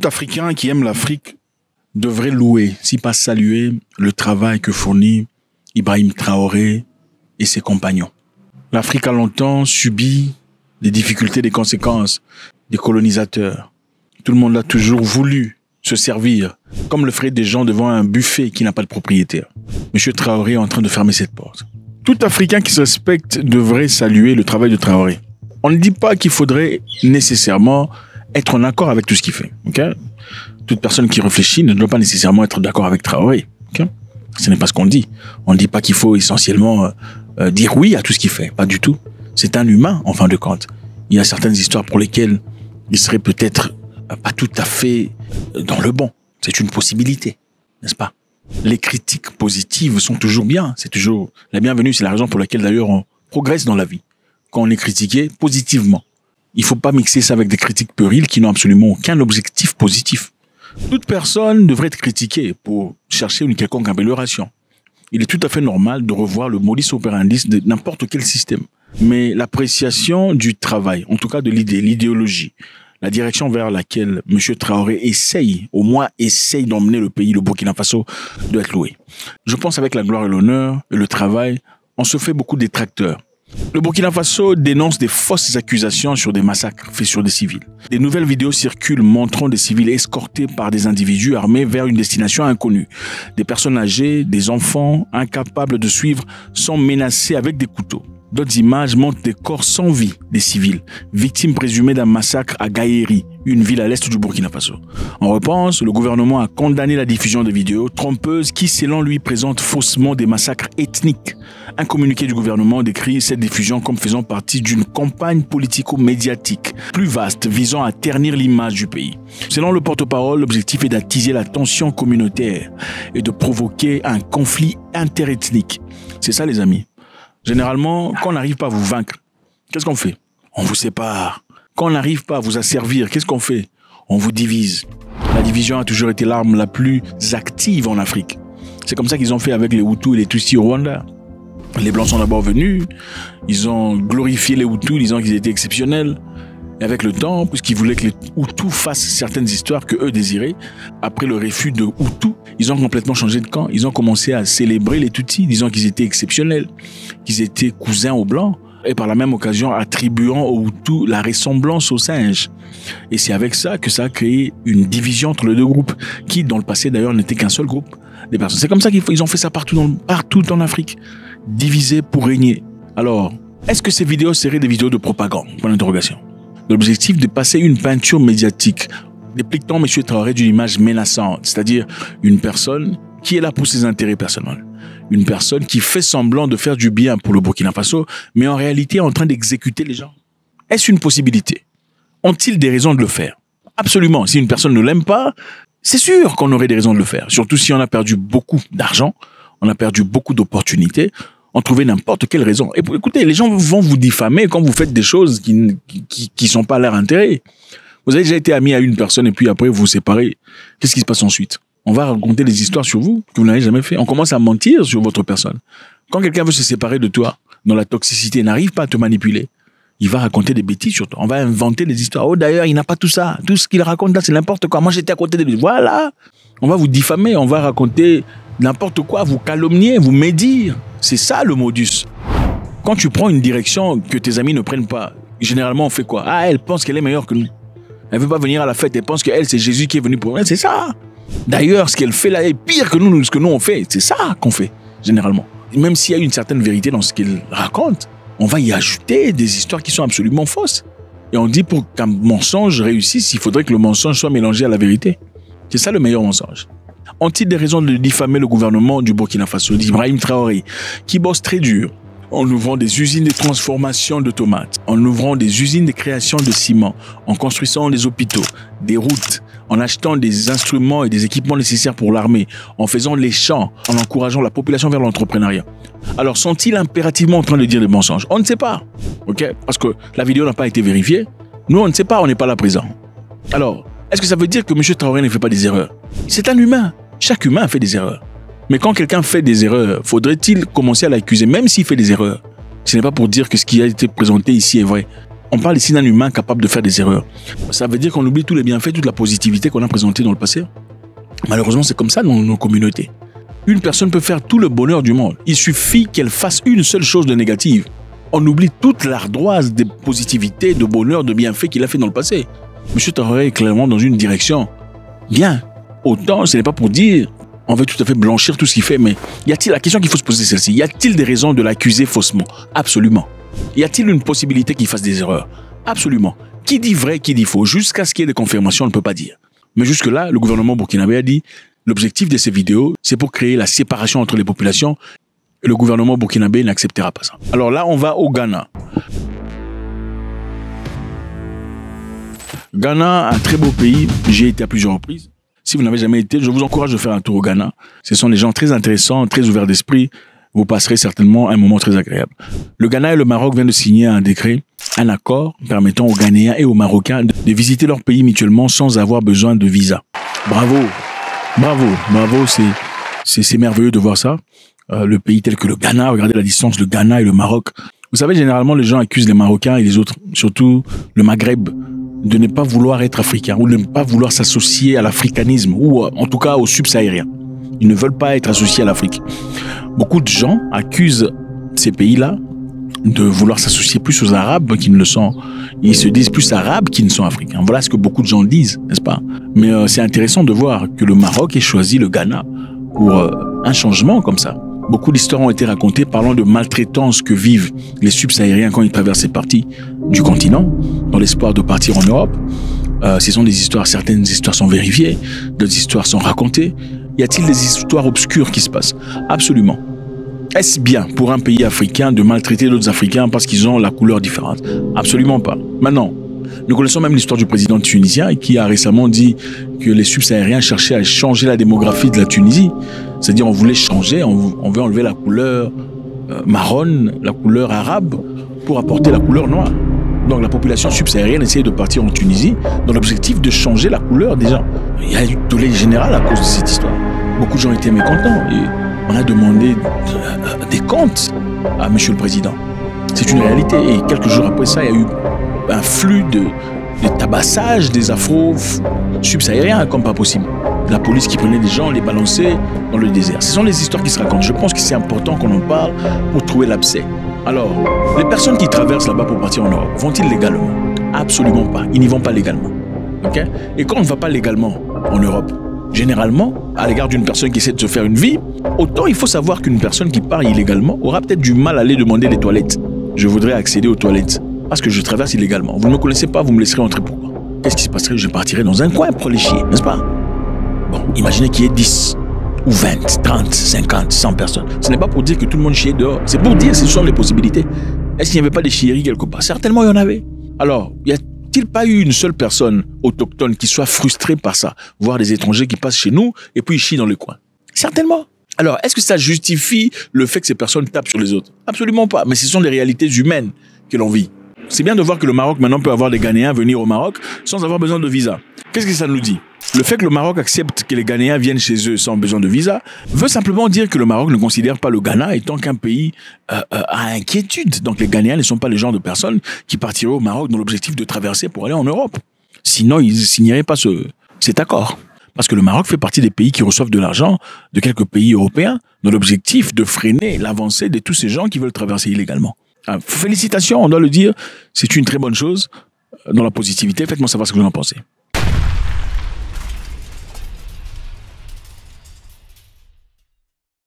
Africain qui aime l'Afrique devrait louer, si pas saluer, le travail que fournit Ibrahim Traoré et ses compagnons. L'Afrique a longtemps subi des difficultés, des conséquences des colonisateurs. Tout le monde a toujours voulu se servir, comme le feraient des gens devant un buffet qui n'a pas de propriétaire. Monsieur Traoré est en train de fermer cette porte. Tout Africain qui se respecte devrait saluer le travail de Traoré. On ne dit pas qu'il faudrait nécessairement être en accord avec tout ce qu'il fait. Okay? Toute personne qui réfléchit ne doit pas nécessairement être d'accord avec Traoré. Okay? Ce n'est pas ce qu'on dit. On ne dit pas qu'il faut essentiellement dire oui à tout ce qu'il fait. Pas du tout. C'est un humain, en fin de compte. Il y a certaines histoires pour lesquelles il serait peut-être pas tout à fait dans le bon. C'est une possibilité, n'est-ce pas? Les critiques positives sont toujours bien. C'est toujours la bienvenue. C'est la raison pour laquelle d'ailleurs on progresse dans la vie. Quand on est critiqué positivement. Il ne faut pas mixer ça avec des critiques puériles qui n'ont absolument aucun objectif positif. Toute personne devrait être critiquée pour chercher une quelconque amélioration. Il est tout à fait normal de revoir le modus operandi de n'importe quel système. Mais l'appréciation du travail, en tout cas de l'idée, l'idéologie, la direction vers laquelle M. Traoré essaye, au moins essaye d'emmener le pays, le Burkina Faso, doit être loué. Je pense avec la gloire et l'honneur et le travail, on se fait beaucoup de détracteurs. Le Burkina Faso dénonce des fausses accusations sur des massacres faits sur des civils. Des nouvelles vidéos circulent montrant des civils escortés par des individus armés vers une destination inconnue. Des personnes âgées, des enfants incapables de suivre sont menacés avec des couteaux. D'autres images montrent des corps sans vie des civils, victimes présumées d'un massacre à Gaïri, une ville à l'est du Burkina Faso. En réponse, le gouvernement a condamné la diffusion de vidéos trompeuses qui, selon lui, présentent faussement des massacres ethniques. Un communiqué du gouvernement décrit cette diffusion comme faisant partie d'une campagne politico-médiatique plus vaste visant à ternir l'image du pays. Selon le porte-parole, l'objectif est d'attiser la tension communautaire et de provoquer un conflit interethnique. C'est ça, les amis. Généralement, quand on n'arrive pas à vous vaincre, qu'est-ce qu'on fait? On vous sépare. Quand on n'arrive pas à vous asservir, qu'est-ce qu'on fait? On vous divise. La division a toujours été l'arme la plus active en Afrique. C'est comme ça qu'ils ont fait avec les Hutus et les Tutsis au Rwanda. Les Blancs sont d'abord venus, ils ont glorifié les Hutus, disant qu'ils étaient exceptionnels. Et avec le temps, puisqu'ils voulaient que les Hutus fassent certaines histoires que eux désiraient, après le refus de Hutus, ils ont complètement changé de camp. Ils ont commencé à célébrer les Tutsis, disant qu'ils étaient exceptionnels, qu'ils étaient cousins aux Blancs, et par la même occasion attribuant aux Hutus la ressemblance aux singes. Et c'est avec ça que ça a créé une division entre les deux groupes, qui dans le passé d'ailleurs n'était qu'un seul groupe des personnes. C'est comme ça qu'ils ont fait ça partout en Afrique, divisé pour régner. Alors, est-ce que ces vidéos seraient des vidéos de propagande? Point d'interrogation. L'objectif de passer une peinture médiatique dépliquant M. Traoré d'une image menaçante, c'est-à-dire une personne qui est là pour ses intérêts personnels. Une personne qui fait semblant de faire du bien pour le Burkina Faso, mais en réalité est en train d'exécuter les gens. Est-ce une possibilité? Ont-ils des raisons de le faire? Absolument. Si une personne ne l'aime pas, c'est sûr qu'on aurait des raisons de le faire. Surtout si on a perdu beaucoup d'argent, on a perdu beaucoup d'opportunités, on trouvait n'importe quelle raison. Et écoutez, les gens vont vous diffamer quand vous faites des choses qui sont pas à leur intérêt. Vous avez déjà été ami à une personne et puis après vous vous séparez. Qu'est-ce qui se passe ensuite? On va raconter des histoires sur vous que vous n'avez jamais fait. On commence à mentir sur votre personne. Quand quelqu'un veut se séparer de toi, dans la toxicité, n'arrive pas à te manipuler, il va raconter des bêtises sur toi. On va inventer des histoires. Oh d'ailleurs, il n'a pas tout ça. Tout ce qu'il raconte là, c'est n'importe quoi. Moi, j'étais à côté de lui. Voilà. On va vous diffamer. On va raconter n'importe quoi. Vous calomnier, vous médire. C'est ça le modus. Quand tu prends une direction que tes amis ne prennent pas, généralement on fait quoi? Ah, elle pense qu'elle est meilleure que nous. Elle veut pas venir à la fête. Elle pense qu'elle, c'est Jésus qui est venu pour elle. C'est ça. D'ailleurs, ce qu'elle fait là est pire que nous, ce que nous on fait. C'est ça qu'on fait, généralement. Même s'il y a une certaine vérité dans ce qu'elle raconte, on va y ajouter des histoires qui sont absolument fausses. Et on dit pour qu'un mensonge réussisse, il faudrait que le mensonge soit mélangé à la vérité. C'est ça le meilleur mensonge. Ont-ils des raisons de diffamer le gouvernement du Burkina Faso, d'Ibrahim Traoré, qui bosse très dur, en ouvrant des usines de transformation de tomates, en ouvrant des usines de création de ciment, en construisant des hôpitaux, des routes, en achetant des instruments et des équipements nécessaires pour l'armée, en faisant les champs, en encourageant la population vers l'entrepreneuriat. Alors, sont-ils impérativement en train de dire des mensonges? On ne sait pas, ok? Parce que la vidéo n'a pas été vérifiée. Nous, on ne sait pas, on n'est pas là présent. Alors, est-ce que ça veut dire que M. Traoré ne fait pas des erreurs? C'est un humain. Chaque humain fait des erreurs. Mais quand quelqu'un fait des erreurs, faudrait-il commencer à l'accuser, même s'il fait des erreurs? Ce n'est pas pour dire que ce qui a été présenté ici est vrai. On parle ici d'un humain capable de faire des erreurs. Ça veut dire qu'on oublie tous les bienfaits, toute la positivité qu'on a présentée dans le passé. Malheureusement, c'est comme ça dans nos communautés. Une personne peut faire tout le bonheur du monde. Il suffit qu'elle fasse une seule chose de négative. On oublie toute l'ardoise de positivité, de bonheur, de bienfaits qu'il a fait dans le passé. Monsieur Traoré est clairement dans une direction. Bien. Autant, ce n'est pas pour dire, on veut tout à fait blanchir tout ce qu'il fait, mais y a-t-il, la question qu'il faut se poser, celle-ci, y a-t-il des raisons de l'accuser faussement? Absolument. Y a-t-il une possibilité qu'il fasse des erreurs? Absolument. Qui dit vrai, qui dit faux? Jusqu'à ce qu'il y ait des confirmations, on ne peut pas dire. Mais jusque-là, le gouvernement burkinabé a dit, l'objectif de ces vidéos, c'est pour créer la séparation entre les populations. Et le gouvernement burkinabé n'acceptera pas ça. Alors là, on va au Ghana. Ghana, un très beau pays. J'y ai été à plusieurs reprises. Si vous n'avez jamais été, je vous encourage de faire un tour au Ghana. Ce sont des gens très intéressants, très ouverts d'esprit. Vous passerez certainement un moment très agréable. Le Ghana et le Maroc viennent de signer un décret, un accord permettant aux Ghanéens et aux Marocains de visiter leur pays mutuellement sans avoir besoin de visa. Bravo, bravo, bravo, c'est merveilleux de voir ça. Le pays tel que le Ghana, regardez la distance, le Ghana et le Maroc. Vous savez, généralement, les gens accusent les Marocains et les autres, surtout le Maghreb, de ne pas vouloir être africain ou de ne pas vouloir s'associer à l'africanisme ou en tout cas au subsahérien. Ils ne veulent pas être associés à l'Afrique. Beaucoup de gens accusent ces pays-là de vouloir s'associer plus aux Arabes qu'ils ne le sont. Ils se disent plus Arabes qu'ils ne sont Africains. Voilà ce que beaucoup de gens disent, n'est-ce pas? Mais c'est intéressant de voir que le Maroc ait choisi le Ghana pour un changement comme ça. Beaucoup d'histoires ont été racontées parlant de maltraitance que vivent les subsahariens quand ils traversent ces parties du continent, dans l'espoir de partir en Europe. Ce sont des histoires, certaines histoires sont vérifiées, d'autres histoires sont racontées. Y a-t-il des histoires obscures qui se passent? Absolument. Est-ce bien pour un pays africain de maltraiter d'autres Africains parce qu'ils ont la couleur différente? Absolument pas. Maintenant, nous connaissons même l'histoire du président tunisien qui a récemment dit que les subsahariens cherchaient à changer la démographie de la Tunisie. C'est-à-dire on voulait changer, on veut enlever la couleur marron, la couleur arabe, pour apporter la couleur noire. Donc la population subsaharienne essayait de partir en Tunisie dans l'objectif de changer la couleur des gens. Il y a eu tollé général à cause de cette histoire. Beaucoup de gens étaient mécontents et on a demandé des comptes à Monsieur le Président. C'est une réalité. Et quelques jours après ça, il y a eu un flux de tabassage des afro-subsahariens comme pas possible. La police qui prenait des gens, les balançait dans le désert. Ce sont les histoires qui se racontent. Je pense que c'est important qu'on en parle pour trouver l'abcès. Alors, les personnes qui traversent là-bas pour partir en Europe, vont-ils légalement? Absolument pas. Ils n'y vont pas légalement. Okay? Et quand on ne va pas légalement en Europe, généralement, à l'égard d'une personne qui essaie de se faire une vie, autant il faut savoir qu'une personne qui part illégalement aura peut-être du mal à aller demander les toilettes. Je voudrais accéder aux toilettes parce que je traverse illégalement. Vous ne me connaissez pas, vous me laisserez entrer pourquoi? Qu'est-ce qui se passerait? Je partirais dans un coin pour les chier, n'est-ce pas? Bon, imaginez qu'il y ait 10 ou 20, 30, 50, 100 personnes. Ce n'est pas pour dire que tout le monde chiait dehors. C'est pour dire ce sont les possibilités. Est-ce qu'il n'y avait pas des chieries quelque part? Certainement, il y en avait. Alors, y a-t-il pas eu une seule personne autochtone qui soit frustrée par ça? Voir des étrangers qui passent chez nous et puis ils chient dans le coin. Certainement. Alors, est-ce que ça justifie le fait que ces personnes tapent sur les autres? Absolument pas. Mais ce sont les réalités humaines que l'on vit. C'est bien de voir que le Maroc maintenant peut avoir des Ghanéens venir au Maroc sans avoir besoin de visa. Qu'est-ce que ça nous dit? Le fait que le Maroc accepte que les Ghanéens viennent chez eux sans besoin de visa veut simplement dire que le Maroc ne considère pas le Ghana étant qu'un pays à inquiétude. Donc les Ghanéens ne sont pas le genre de personnes qui partiraient au Maroc dans l'objectif de traverser pour aller en Europe. Sinon, ils ne signeraient pas cet accord. Parce que le Maroc fait partie des pays qui reçoivent de l'argent de quelques pays européens dans l'objectif de freiner l'avancée de tous ces gens qui veulent traverser illégalement. Félicitations, on doit le dire, c'est une très bonne chose dans la positivité. Faites-moi savoir ce que vous en pensez.